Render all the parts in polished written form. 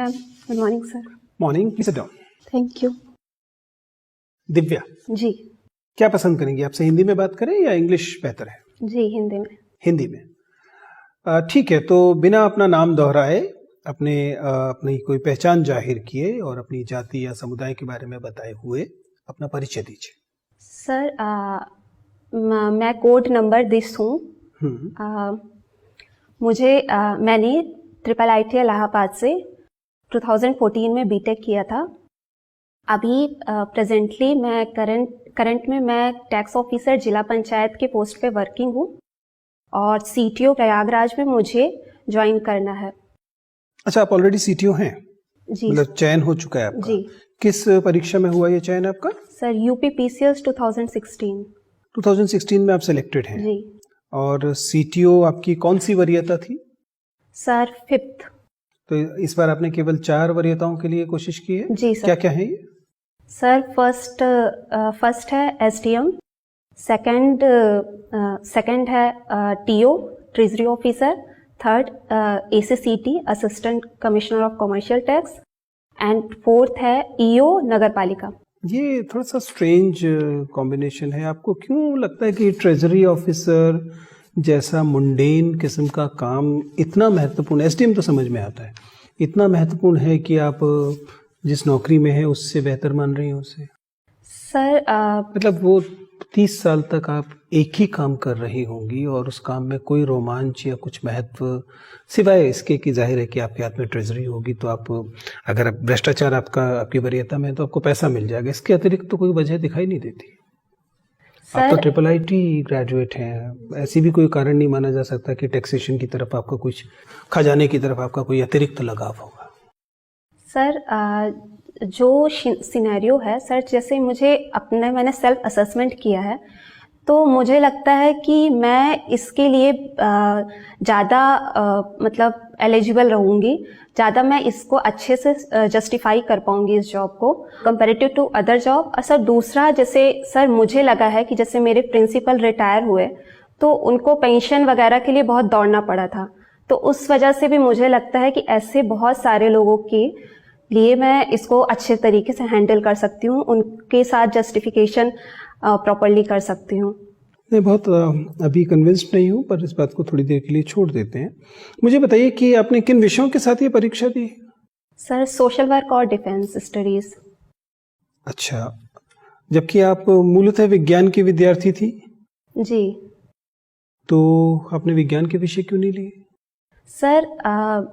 Good morning sir. Morning, please sit down. Thank you. Divya, ji क्या पसंद करेंगी? आपसे हिंदी में बात करें या इंग्लिश बेहतर है? जी हिंदी में। हिंदी में। ठीक है, तो बिना अपना नाम दोहराए अपनी कोई पहचान जाहिर किए और अपनी जाति या समुदाय के बारे में बताए हुए अपना परिचय दीजिए। सर मैं कोड नंबर 10 हूँ। मैंने IIIT इलाहाबाद से 2014 में बीटेक किया था। अभी प्रेजेंटली मैं करंट में मैं टैक्स ऑफिसर जिला पंचायत के पोस्ट पे वर्किंग हूँ और CTO प्रयागराज में मुझे ज्वाइन करना है। अच्छा, आप ऑलरेडी CTO हैं? जी मतलब चयन हो चुका है आपका? जी। किस परीक्षा में हुआ ये चयन आपका? Sir UPPCS 2016। 2016 में आप सिलेक्टेड हैं? जी। और CTO आपकी कौन सी वरीयता थी? Sir 5th। तो इस बार आपने केवल 4 वरीयताओं के लिए कोशिश की है? जी सर। क्या क्या है ये? सर फर्स्ट है SDM, सेकंड है TO treasury officer, third ACCT assistant commissioner of commercial tax and fourth है EO नगर पालिका। ये थोड़ा सा स्ट्रेंज कॉम्बिनेशन है। आपको क्यों लगता है कि ट्रेजरी ऑफिसर जैसा मुंडेन किस्म का काम इतना महत्वपूर्ण? SDM तो समझ में आता है, इतना महत्वपूर्ण है कि आप जिस नौकरी में है उससे बेहतर मान रही हैं उसे? सर मतलब वो 30 साल तक आप एक ही काम कर रही होंगी और उस काम में कोई रोमांच या कुछ महत्व सिवाय इसके कि जाहिर है कि आपके हाथ में ट्रेजरी होगी तो आप अगर भ्रष्टाचार आपकी वरीयता में है तो आपको पैसा मिल जाएगा, इसके अतिरिक्त तो कोई वजह दिखाई नहीं देती। आप तो IIIT ग्रेजुएट हैं, ऐसी भी कोई कारण नहीं माना जा सकता कि टैक्सेशन की तरफ आपका कुछ, खजाने की तरफ आपका कोई अतिरिक्त लगाव होगा? सर जो सिनेरियो है सर, जैसे मैंने सेल्फ असेसमेंट किया है तो मुझे लगता है कि मैं इसके लिए ज़्यादा मतलब एलिजिबल रहूँगी, ज़्यादा मैं इसको अच्छे से जस्टिफाई कर पाऊँगी इस जॉब को कंपैरेटिव टू अदर जॉब। और सर दूसरा, जैसे सर मुझे लगा है कि जैसे मेरे प्रिंसिपल रिटायर हुए तो उनको पेंशन वगैरह के लिए बहुत दौड़ना पड़ा था, तो उस वजह से भी मुझे लगता है कि ऐसे बहुत सारे लोगों के लिए मैं इसको अच्छे तरीके से हैंडल कर सकती हूँ, उनके साथ जस्टिफिकेशन प्रॉपर्ली कर सकती हूँ। मैं बहुत अभी कन्विंस्ड नहीं हूँ, पर इस बात को थोड़ी देर के लिए छोड़ देते हैं। मुझे बताइए कि आपने किन विषयों के साथ ये परीक्षा दी? सर सोशल वर्क और डिफेंस स्टडीज। अच्छा, जबकि आप मूलतः विज्ञान की विद्यार्थी थी? जी। तो आपने विज्ञान के विषय क्यों नहीं लिए? सर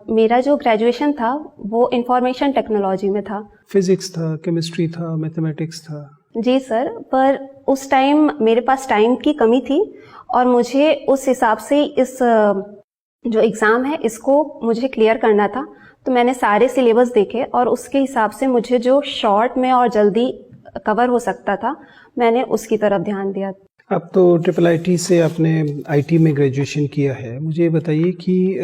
मेरा जो ग्रेजुएशन था वो इंफॉर्मेशन टेक्नोलॉजी में था। फिजिक्स था, केमिस्ट्री था, मैथमेटिक्स था? जी सर, पर उस टाइम मेरे पास टाइम की कमी थी और मुझे उस हिसाब से इस जो एग्ज़ाम है इसको मुझे क्लियर करना था, तो मैंने सारे सिलेबस देखे और उसके हिसाब से मुझे जो शॉर्ट में और जल्दी कवर हो सकता था मैंने उसकी तरफ ध्यान दिया। अब तो IIIT से आपने IT में ग्रेजुएशन किया है। मुझे ये बताइए कि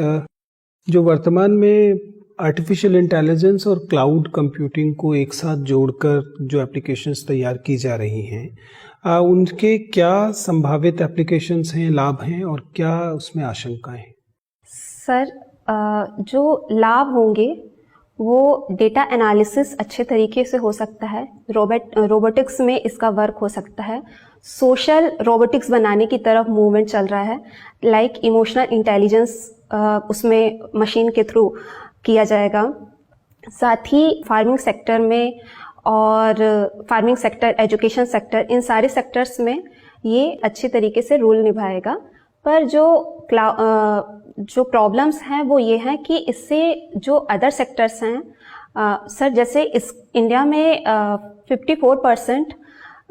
जो वर्तमान में आर्टिफिशियल इंटेलिजेंस और क्लाउड कंप्यूटिंग को एक साथ जोड़कर जो एप्लीकेशंस तैयार की जा रही हैं, उनके क्या संभावित एप्लीकेशंस हैं, लाभ हैं और क्या उसमें आशंकाएं हैं? सर जो लाभ होंगे वो डेटा एनालिसिस अच्छे तरीके से हो सकता है, रोबोटिक्स में इसका वर्क हो सकता है, सोशल रोबोटिक्स बनाने की तरफ मूवमेंट चल रहा है, लाइक इमोशनल इंटेलिजेंस उसमें मशीन के थ्रू किया जाएगा। साथ ही फार्मिंग सेक्टर में और फार्मिंग सेक्टर, एजुकेशन सेक्टर, इन सारे सेक्टर्स में ये अच्छे तरीके से रोल निभाएगा। पर जो प्रॉब्लम्स हैं वो ये हैं कि इससे जो अदर सेक्टर्स हैं सर, जैसे इस इंडिया में 54%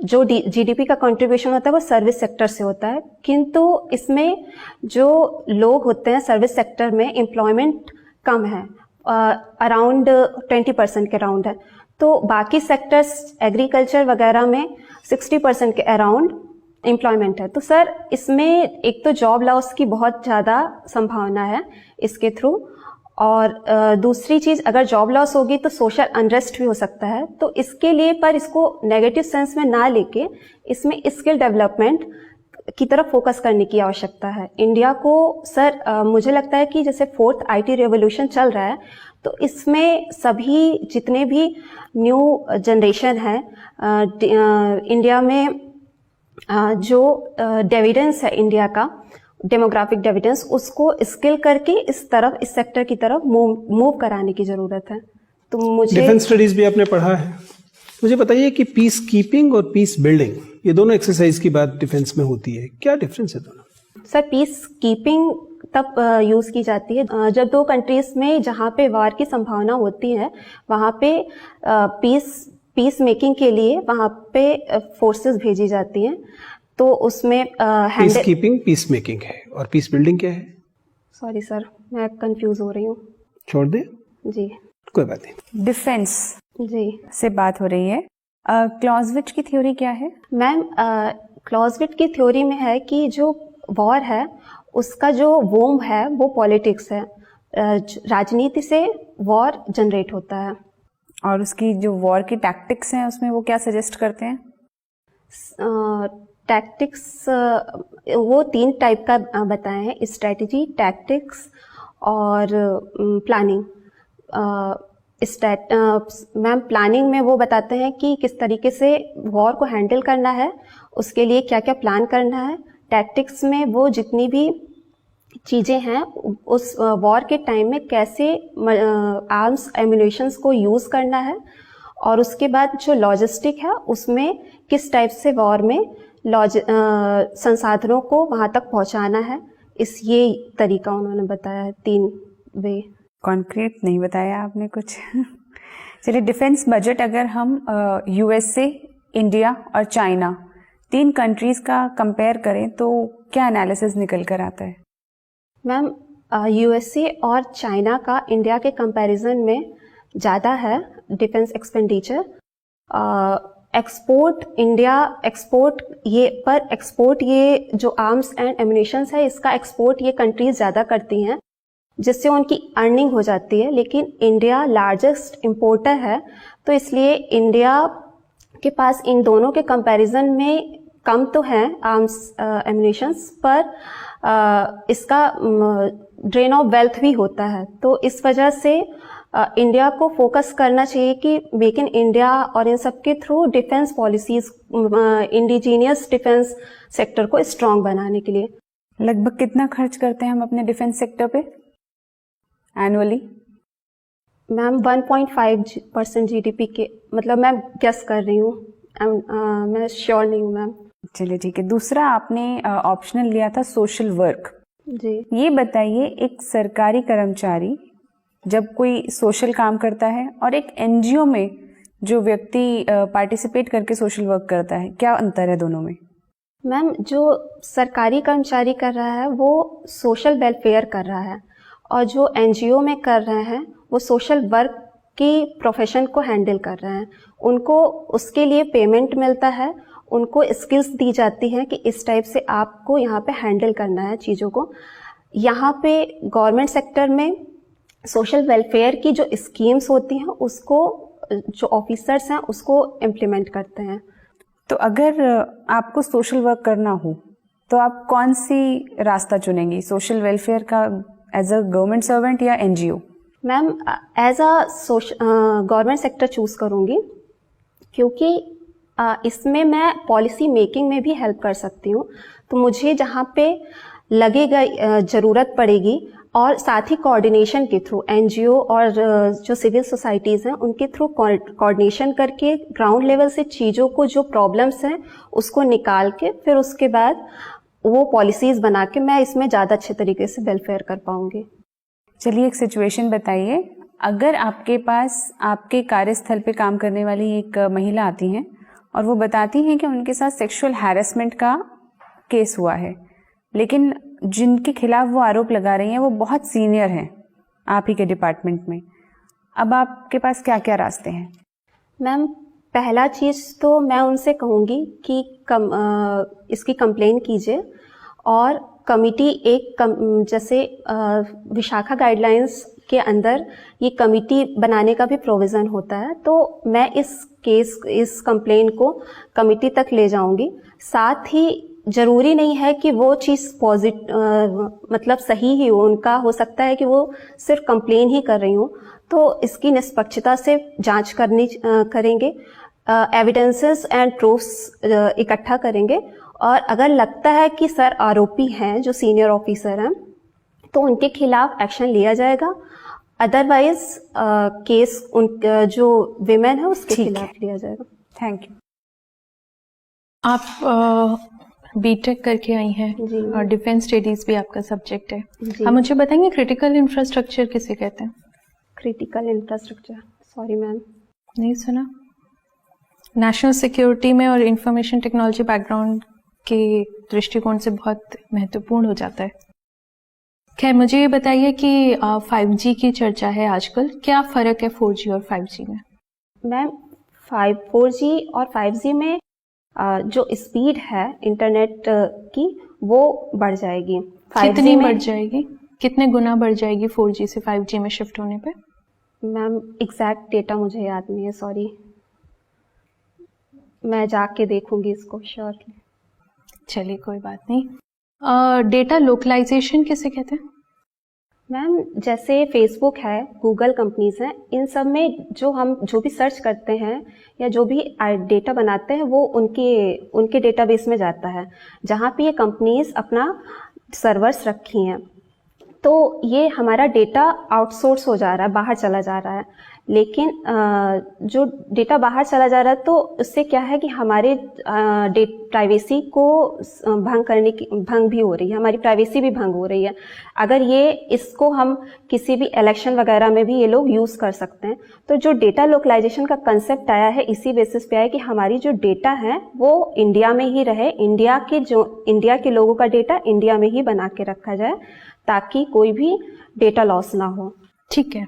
जो GDP का कंट्रीब्यूशन होता है वो सर्विस सेक्टर से होता है, किंतु इसमें जो लोग होते हैं सर्विस सेक्टर में एम्प्लॉयमेंट कम है, अराउंड 20% के अराउंड है। तो बाकी सेक्टर्स एग्रीकल्चर वगैरह में 60% के अराउंड एम्प्लॉयमेंट है। तो सर इसमें एक तो जॉब लॉस की बहुत ज़्यादा संभावना है इसके थ्रू, और दूसरी चीज़, अगर जॉब लॉस होगी तो सोशल अनरेस्ट भी हो सकता है। तो इसके लिए, पर इसको नेगेटिव सेंस में ना लेके इसमें स्किल डेवलपमेंट की तरफ फोकस करने की आवश्यकता है। इंडिया को सर मुझे लगता है कि जैसे 4th IT रेवोल्यूशन चल रहा है तो इसमें सभी जितने भी न्यू जनरेशन है इंडिया में जो डिविडेंस है इंडिया का डेमोग्राफिक डिविडेंस, उसको स्किल करके इस सेक्टर की तरफ मूव कराने की जरूरत है। तो मुझे डिफेंस स्टडीज भी आपने पढ़ा है, मुझे बताइए कि पीस कीपिंग और पीस बिल्डिंग ये दोनों एक्सरसाइज की बात डिफेंस में होती है, क्या डिफरेंस है दोनों? सर, पीस कीपिंग तब यूज की जाती है जब दो कंट्रीज में जहाँ पे वार की संभावना होती है वहाँ पे पीस मेकिंग के लिए वहाँ पे फोर्सेस भेजी जाती हैं। तो उसमें पीस कीपिंग पीस मेकिंग है और पीस बिल्डिंग क्या है? सॉरी सर, मैं कंफ्यूज हो रही हूँ। छोड़ दे जी, कोई बात नहीं। डिफेंस जी से बात हो रही है। क्लॉजविट की थ्योरी क्या है? मैम, क्लॉजविट की थ्योरी में है कि जो वॉर है उसका जो वोम है वो पॉलिटिक्स है। राजनीति से वॉर जनरेट होता है। और उसकी जो वॉर की टैक्टिक्स हैं उसमें वो क्या सजेस्ट करते हैं? टैक्टिक्स वो 3 टाइप का बताए हैं, स्ट्रेटजी, टैक्टिक्स और प्लानिंग। मैम, प्लानिंग में वो बताते हैं कि किस तरीके से वॉर को हैंडल करना है, उसके लिए क्या क्या प्लान करना है। टैक्टिक्स में वो जितनी भी चीज़ें हैं उस वॉर के टाइम में कैसे आर्म्स एम्युनिशंस को यूज़ करना है, और उसके बाद जो लॉजिस्टिक है उसमें किस टाइप से वॉर में संसाधनों को वहाँ तक पहुँचाना है। ये तरीका उन्होंने बताया है, 3 वे। कॉन्क्रीट नहीं बताया आपने कुछ। चलिए, डिफेंस बजट अगर हम यूएसए, इंडिया और चाइना 3 कंट्रीज का कंपेयर करें तो क्या एनालिसिस निकल कर आता है? मैम, यूएसए और चाइना का इंडिया के कंपैरिजन में ज़्यादा है डिफेंस एक्सपेंडिचर। एक्सपोर्ट ये जो आर्म्स एंड एम्युनिशंस है इसका एक्सपोर्ट ये कंट्रीज ज़्यादा करती हैं, जिससे उनकी अर्निंग हो जाती है। लेकिन इंडिया लार्जेस्ट इंपोर्टर है, तो इसलिए इंडिया के पास इन दोनों के कंपैरिजन में कम तो है आर्म्स एम्युनिशंस, पर इसका ड्रेन ऑफ वेल्थ भी होता है। तो इस वजह से इंडिया को फोकस करना चाहिए कि मेक इन इंडिया और इन सब के through defence policies, indigenous defence sector को स्ट्रांग बनाने के लिए। लगभग कितना खर्च करते हैं हम अपने डिफेंस सेक्टर पे एनुअली? मैम, 1.5% जीडीपी के, मतलब मैं गेस कर रही हूँ, मैं श्योर नहीं हूँ मैम। चलिए ठीक है। दूसरा आपने ऑप्शनल लिया था सोशल वर्क। जी, ये बताइए, एक सरकारी कर्मचारी जब कोई सोशल काम करता है और एक एनजीओ में जो व्यक्ति पार्टिसिपेट करके सोशल वर्क करता है, क्या अंतर है दोनों में? मैम, जो सरकारी कर्मचारी कर रहा है वो सोशल वेलफेयर कर रहा है, और जो एनजीओ में कर रहे हैं वो सोशल वर्क की प्रोफेशन को हैंडल कर रहे हैं। उनको उसके लिए पेमेंट मिलता है, उनको स्किल्स दी जाती हैं कि इस टाइप से आपको यहाँ पे हैंडल करना है चीज़ों को। यहाँ पे गवर्नमेंट सेक्टर में सोशल वेलफेयर की जो स्कीम्स होती हैं उसको जो ऑफिसर्स हैं उसको इम्प्लीमेंट करते हैं। तो अगर आपको सोशल वर्क करना हो तो आप कौन सी रास्ता चुनेंगी, सोशल वेलफेयर का एज अ गवर्नमेंट सर्वेंट या NGO? Ma'am, as a government sector choose करूँगी, क्योंकि इसमें मैं पॉलिसी मेकिंग में भी हेल्प कर सकती हूँ। तो मुझे जहाँ पे लगेगा ज़रूरत पड़ेगी, और साथ ही कोऑर्डिनेशन के थ्रू एनजीओ और जो सिविल सोसाइटीज़ हैं उनके थ्रू कोऑर्डिनेशन करके ग्राउंड लेवल से चीज़ों को, जो प्रॉब्लम्स हैं उसको निकाल के फिर उसके बाद वो पॉलिसीज़ बना के मैं इसमें ज़्यादा अच्छे तरीके से वेलफेयर कर पाऊँगी। चलिए, एक सिचुएशन बताइए, अगर आपके पास आपके कार्यस्थल पे काम करने वाली एक महिला आती हैं और वो बताती हैं कि उनके साथ सेक्सुअल हैरेसमेंट का केस हुआ है, लेकिन जिनके खिलाफ वो आरोप लगा रही हैं वो बहुत सीनियर हैं आप ही के डिपार्टमेंट में, अब आपके पास क्या क्या रास्ते हैं? मैम, पहला चीज़ तो मैं उनसे कहूँगी कि इसकी कंप्लेन कीजिए, और कमिटी जैसे विशाखा गाइडलाइंस के अंदर ये कमिटी बनाने का भी प्रोविज़न होता है, तो मैं इस कंप्लेन को कमिटी तक ले जाऊंगी। साथ ही ज़रूरी नहीं है कि वो चीज़ मतलब सही ही हो, उनका हो सकता है कि वो सिर्फ कंप्लेन ही कर रही हूँ, तो इसकी निष्पक्षता से जांच करेंगे, एविडेंसेस एंड प्रूफ्स इकट्ठा करेंगे, और अगर लगता है कि सर आरोपी हैं जो सीनियर ऑफिसर हैं तो उनके खिलाफ एक्शन लिया जाएगा, अदरवाइज केस उन जो विमेन है उसके खिलाफ लिया जाएगा। Thank you. आप बीटेक करके आई हैं जी। और डिफेंस स्टडीज भी आपका सब्जेक्ट है। जी। आप मुझे बताएंगे क्रिटिकल इंफ्रास्ट्रक्चर किसे कहते हैं? क्रिटिकल इंफ्रास्ट्रक्चर, सॉरी मैम, नहीं सुना। नेशनल सिक्योरिटी में और इंफॉर्मेशन टेक्नोलॉजी बैकग्राउंड के दृष्टिकोण से बहुत महत्वपूर्ण हो जाता है। खैर, मुझे ये बताइए कि 5G की चर्चा है आजकल, क्या फ़र्क है 4G और 5G में? मैम 4G और 5G में जो स्पीड है इंटरनेट की वो बढ़ जाएगी। 5G कितनी में बढ़ जाएगी? कितने गुना बढ़ जाएगी 4G से 5G में शिफ्ट होने पे? मैम एग्जैक्ट डेटा मुझे याद नहीं है, सॉरी, मैं जाके देखूंगी इसको श्योरली। चलिए कोई बात नहीं। डेटा लोकलाइजेशन किसे कहते हैं? मैम जैसे फेसबुक है, गूगल कंपनीज हैं, इन सब में हम जो भी सर्च करते हैं या जो भी डेटा बनाते हैं वो उनके डेटाबेस में जाता है, जहाँ पे ये कंपनीज अपना सर्वर्स रखी हैं। तो ये हमारा डेटा आउटसोर्स हो जा रहा है, बाहर चला जा रहा है। लेकिन जो डेटा बाहर चला जा रहा है तो उससे क्या है कि हमारे प्राइवेसी को भंग भी हो रही है, हमारी प्राइवेसी भी भंग हो रही है। अगर इसको हम किसी भी इलेक्शन वगैरह में भी ये लोग यूज़ कर सकते हैं। तो जो डेटा लोकलाइजेशन का कंसेप्ट आया है इसी बेसिस पे आया कि हमारी जो डेटा है वो इंडिया में ही रहे, इंडिया के लोगों का डेटा इंडिया में ही बना के रखा जाए ताकि कोई भी डेटा लॉस ना हो। ठीक है।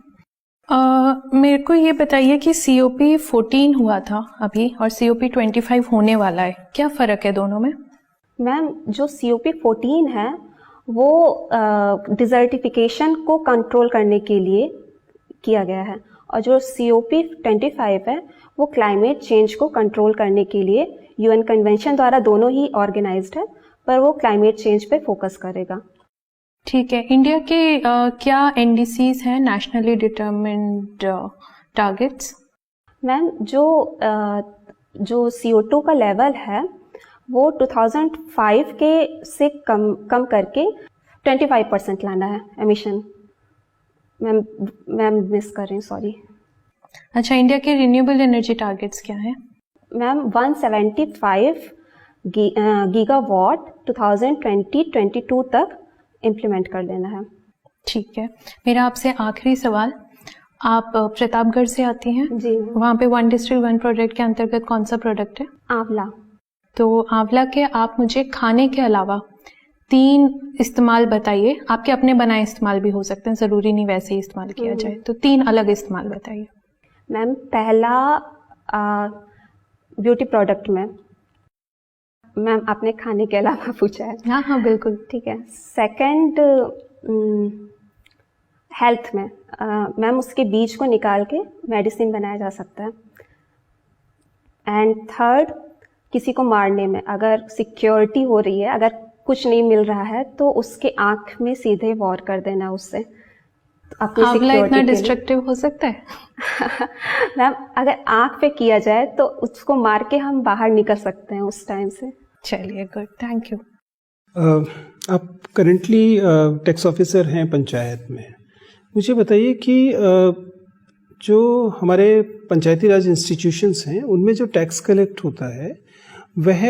मेरे को ये बताइए कि COP 14 हुआ था अभी और COP 25 होने वाला है, क्या फ़र्क है दोनों में? मैम जो COP 14 है वो डिजर्टिफिकेशन को कंट्रोल करने के लिए किया गया है, और जो COP 25 है वो क्लाइमेट चेंज को कंट्रोल करने के लिए UN कन्वेंशन द्वारा दोनों ही ऑर्गेनाइज्ड है, पर वो क्लाइमेट चेंज पे फोकस करेगा। ठीक है। इंडिया के क्या NDCs हैं, नेशनली डिटरमिन्ड टारगेट्स? मैम जो CO2 का लेवल है वो 2005 के से कम करके 25% लाना है एमिशन। मैम मिस कर रही हूँ, सॉरी। अच्छा, इंडिया के रिन्यूएबल एनर्जी टारगेट्स क्या हैं? मैम 175 गीगावाट 2022 तक इम्प्लीमेंट कर लेना है। ठीक है। मेरा आपसे आखिरी सवाल, आप प्रतापगढ़ से आती हैं जी। वहाँ पे 1 डिस्ट्रिक्ट 1 प्रोडक्ट के अंतर्गत कौन सा प्रोडक्ट है? आंवला। तो आंवला के आप मुझे खाने के अलावा 3 इस्तेमाल बताइए। आपके अपने बनाए इस्तेमाल भी हो सकते हैं, ज़रूरी नहीं वैसे ही इस्तेमाल किया जाए। तो 3 अलग इस्तेमाल बताइए। मैम पहला ब्यूटी प्रोडक्ट में, मैम आपने खाने के अलावा पूछा है। हाँ हाँ बिल्कुल। ठीक है। सेकंड हेल्थ में, मैम उसके बीज को निकाल के मेडिसिन बनाया जा सकता है। एंड थर्ड किसी को मारने में, अगर सिक्योरिटी हो रही है, अगर कुछ नहीं मिल रहा है तो उसके आंख में सीधे वॉर कर देना उससे अपनी आंवला सिक्योरिटी इतना डिस्ट्रक्टिव हो सकता है? मैम अगर आंख पे किया जाए तो उसको मार के हम बाहर निकल सकते हैं उस टाइम से। चलिए गुड, थैंक यू। आप करेंटली टैक्स ऑफिसर हैं पंचायत में। मुझे बताइए कि जो हमारे पंचायती राज इंस्टीट्यूशंस हैं उनमें जो टैक्स कलेक्ट होता है वह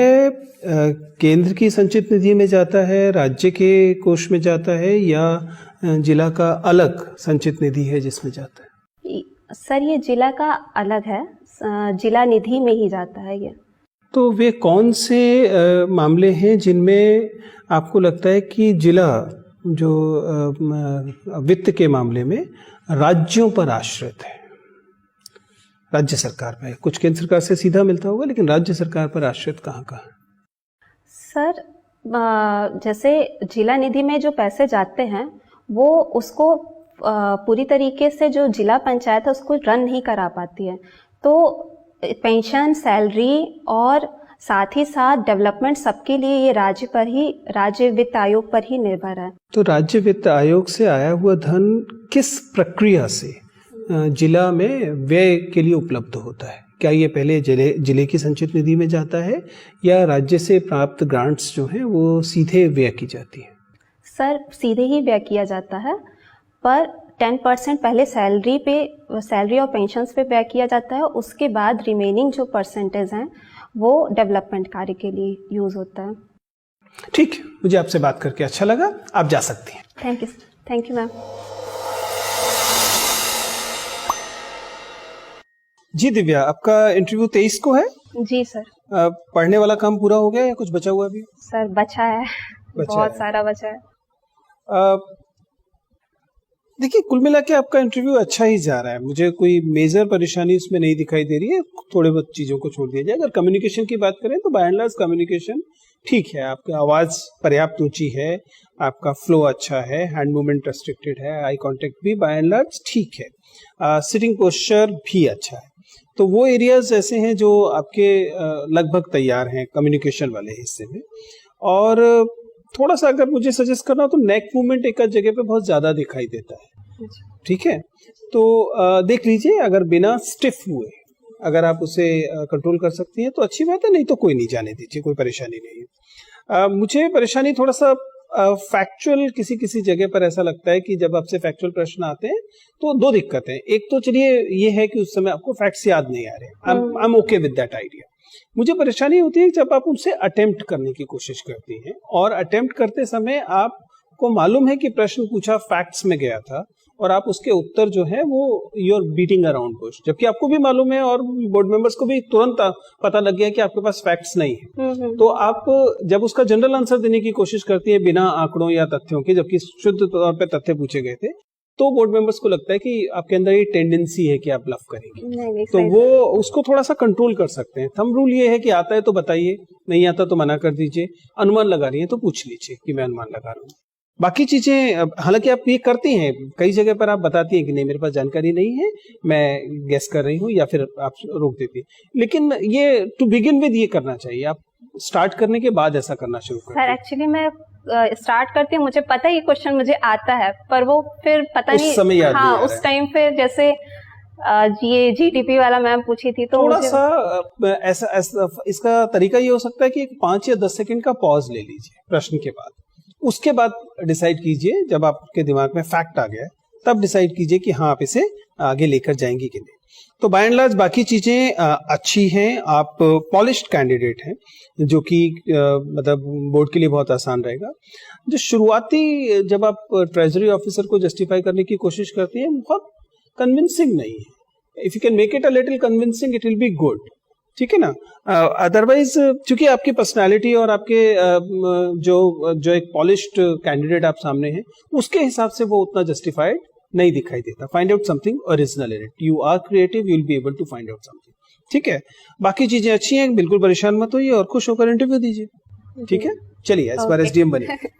केंद्र की संचित निधि में जाता है, राज्य के कोष में जाता है, या जिला का अलग संचित निधि है जिसमें जाता है? सर ये जिला का अलग है, जिला निधि में ही जाता है ये। तो वे कौन से मामले हैं जिनमें आपको लगता है कि जिला जो वित्त के मामले में राज्यों पर आश्रित है, राज्य सरकार में? कुछ केंद्र सरकार से सीधा मिलता होगा, लेकिन राज्य सरकार पर आश्रित कहाँ कहाँ? सर जैसे जिला निधि में जो पैसे जाते हैं वो उसको पूरी तरीके से जो जिला पंचायत है उसको रन नहीं करा पाती है। तो पेंशन, सैलरी और साथ ही साथ डेवलपमेंट सबके लिए ये राज्य वित्त आयोग पर ही निर्भर है। तो राज्य वित्त आयोग से आया हुआ धन किस प्रक्रिया से जिला में व्यय के लिए उपलब्ध होता है? क्या ये पहले जिले की संचित निधि में जाता है या राज्य से प्राप्त ग्रांट्स जो हैं वो सीधे व्यय की जाती है? सर सीधे ही व्यय किया जाता है, पर 10% पहले सैलरी और पेंशन्स पे व्यय किया जाता है, उसके बाद रिमेनिंग जो परसेंटेज हैं वो डेवलपमेंट कार्य के लिए यूज होता है। ठीक, मुझे आपसे बात करके अच्छा लगा, आप जा सकती हैं। Thank you ma'am. जी दिव्या, आपका इंटरव्यू 23 को है? जी सर। पढ़ने वाला काम पूरा हो गया या कुछ बचा हुआ भी? सर बचा है, बहुत सारा बचा है। देखिए, कुल मिला के आपका इंटरव्यू अच्छा ही जा रहा है, मुझे कोई मेजर परेशानी उसमें नहीं दिखाई दे रही है। थोड़े बहुत चीजों को छोड़ दिया जाए, अगर कम्युनिकेशन की बात करें तो बाय एंड लार्ज कम्युनिकेशन ठीक है, आपकी आवाज पर्याप्त ऊंची है, आपका फ्लो अच्छा है, हैंड मूवमेंट रेस्ट्रिक्टेड है, आई कांटेक्ट भी बाय एंड लार्ज ठीक है, सिटिंग पोस्चर भी अच्छा है। तो वो एरियाज ऐसे हैं जो आपके लगभग तैयार हैं कम्युनिकेशन वाले हिस्से में। और थोड़ा सा अगर मुझे सजेस्ट करना हो तो नेक मूवमेंट एक जगह पे बहुत ज्यादा दिखाई देता है, ठीक है? तो देख लीजिए, अगर बिना स्टिफ हुए अगर आप उसे कंट्रोल कर सकती हैं तो अच्छी बात है, नहीं तो कोई नहीं, जाने दीजिए, कोई परेशानी नहीं है। मुझे परेशानी थोड़ा सा फैक्चुअल किसी किसी जगह पर ऐसा लगता है कि जब आपसे फैक्चुअल प्रश्न आते हैं तो दो दिक्कतें, एक तो चलिए ये है कि उस समय आपको फैक्ट्स याद नहीं आ रहे, I am okay with that idea. मुझे परेशानी होती है जब आप उनसे अटेम्प्ट करने की कोशिश करती हैं और अटेम्प्ट करते समय आपको मालूम है कि प्रश्न पूछा फैक्ट्स में गया था और आप उसके उत्तर जो है वो you are beating around bush, जबकि आपको भी मालूम है और बोर्ड मेंबर्स को भी तुरंत पता लग गया कि आपके पास फैक्ट्स नहीं है। तो आप जब उसका जनरल आंसर देने की कोशिश करती है बिना आंकड़ों या तथ्यों के, जबकि शुद्ध तौर पे तथ्य पूछे गए थे, तो बोर्ड मेंबर्स को लगता है कि आपके अंदर ये टेंडेंसी है कि आप ब्लफ करेंगे। नहीं, तो वो उसको थोड़ा सा कंट्रोल कर सकते हैं। थंब रूल ये है कि आता है तो बताइए, नहीं आता तो मना कर दीजिए, अनुमान लगा रही है तो पूछ लीजिए कि मैं अनुमान लगा रहा हूँ। बाकी चीजें हालांकि आप ये करती हैं, कई जगह पर आप बताती हैं कि नहीं मेरे पास जानकारी नहीं है, मैं गेस कर रही हूँ, या फिर आप रोक देती है। लेकिन ये टू बिगिन विद ये करना चाहिए, आप स्टार्ट करने के बाद ऐसा करना शुरू करें। सर एक्चुअली मैं स्टार्ट करती हूँ, मुझे पता है ये क्वेश्चन मुझे आता है, पर वो फिर पता नहीं, उस समय याद नहीं आ रहा है। उस टाइम फिर जैसे ये जीडीपी वाला मैम पूछी थी तो थोड़ा सा ऐसा इसका तरीका ये हो सकता है कि 5 या 10 सेकंड का पॉज ले लीजिए प्रश्न के बाद, उसके बाद डिसाइड कीजिए, जब आपके दिमाग में फैक्ट आ गया तब डिसाइड कीजिए कि हाँ आप इसे आगे लेकर जाएंगे कि नहीं। तो बाय एंड लार्ज बाकी चीजें अच्छी हैं, आप पॉलिश्ड कैंडिडेट हैं, जो कि मतलब बोर्ड के लिए बहुत आसान रहेगा। जो शुरुआती जब आप ट्रेजरी ऑफिसर को जस्टिफाई करने की कोशिश करती हैं, बहुत कन्विंसिंग नहीं है। If you can make it a little convincing it will be good, ठीक है ना? अदरवाइज चूंकि आपकी पर्सनालिटी और आपके जो एक पॉलिश्ड कैंडिडेट आप सामने हैं, उसके हिसाब से वो उतना जस्टिफाइड नहीं दिखाई देता। Find out something original in it, you are creative, you will be able to find out something, ठीक है? बाकी चीजें अच्छी हैं, बिल्कुल परेशान मत होइए और खुश होकर इंटरव्यू दीजिए, ठीक है? चलिए, इस बार एसडीएम बनिए। Thank you.